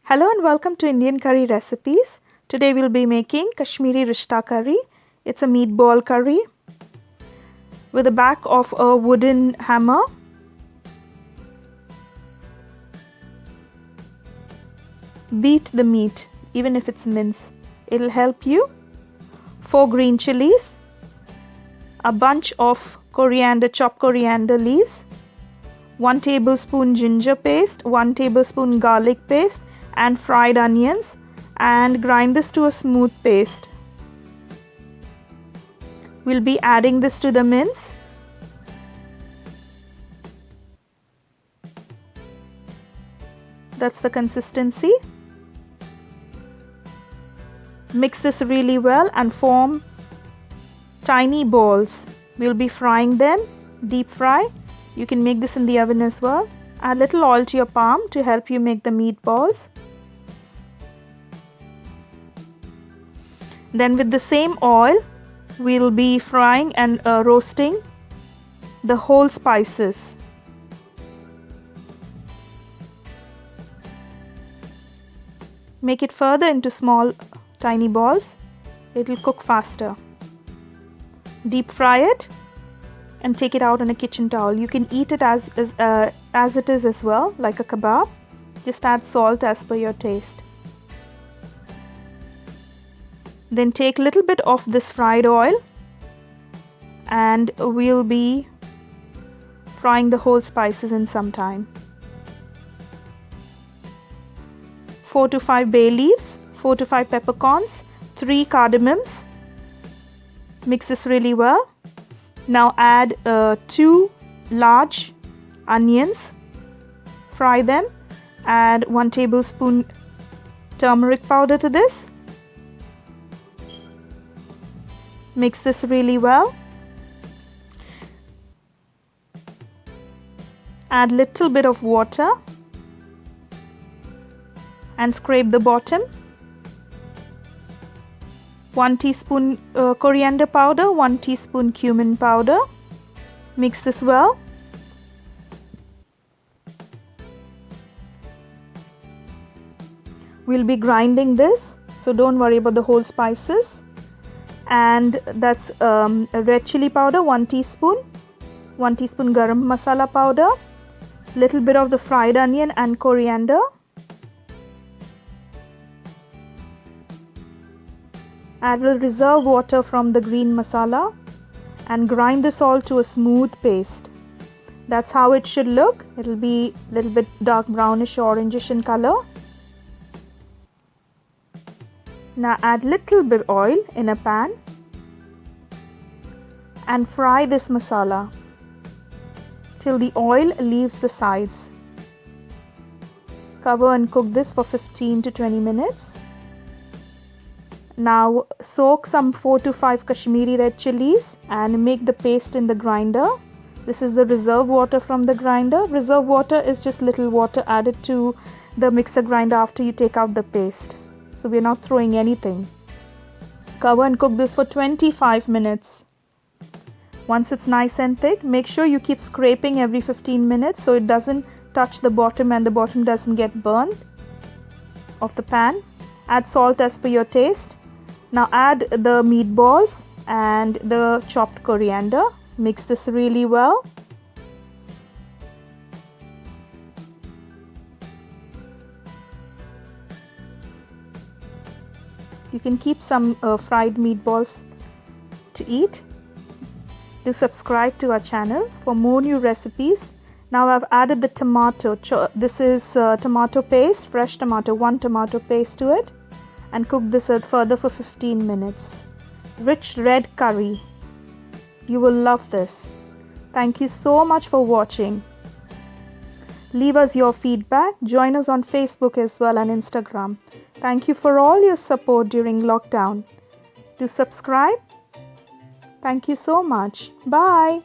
Hello and welcome to Indian Curry Recipes. Today we'll be making Kashmiri Rishta Curry. It's a meatball curry with the back of a wooden hammer. Beat the meat, even if it's mince. It'll help you. 4 green chilies, a bunch of chopped coriander leaves, 1 tablespoon ginger paste, 1 tablespoon garlic paste, and fried onions, and grind this to a smooth paste. We'll be adding this to the mince. That's the consistency. Mix this really well and form tiny balls. We'll be frying them, deep fry. You can make this in the oven as well. Add a little oil to your palm to help you make the meatballs. Then with the same oil, we'll be frying and roasting the whole spices. Make it further into small tiny balls. It'll cook faster. Deep fry it and take it out on a kitchen towel. You can eat it as it is as well, like a kebab. Just add salt as per your taste. Then take a little bit of this fried oil and we'll be frying the whole spices in some time. 4 to 5 bay leaves, 4 to 5 peppercorns, 3 cardamoms. Mix this really well. Now add 2 large onions. Fry them. Add 1 tablespoon turmeric powder to this. Mix this really well. Add little bit of water and scrape the bottom. 1 teaspoon coriander powder, 1 teaspoon cumin powder. Mix this well. We'll be grinding this, so don't worry about the whole spices. And that's red chili powder, 1 teaspoon, 1 teaspoon garam masala powder, little bit of the fried onion and coriander. Add a reserve water from the green masala and grind this all to a smooth paste. That's how it should look. It'll be a little bit dark brownish orangish in color. Now add little bit oil in a pan and fry this masala till the oil leaves the sides. Cover and cook this for 15 to 20 minutes. Now soak some 4 to 5 Kashmiri red chilies and make the paste in the grinder. This is the reserve water from the grinder. Reserve water is just little water added to the mixer grinder after you take out the paste. So we're not throwing anything. Cover and cook this for 25 minutes. Once it's nice and thick, make sure you keep scraping every 15 minutes so it doesn't touch the bottom and the bottom doesn't get burned of the pan. Add salt as per your taste. Now add the meatballs and the chopped coriander. Mix this really well. You can keep some fried meatballs to eat. Do subscribe to our channel for more new recipes. Now I've added the tomato. This is tomato paste, fresh tomato, 1 tomato paste to it, and cook this further for 15 minutes. Rich red curry. You will love this. Thank you so much for watching. Leave us your feedback. Join us on Facebook as well and Instagram. Thank you for all your support during lockdown. Do subscribe. Thank you so much. Bye.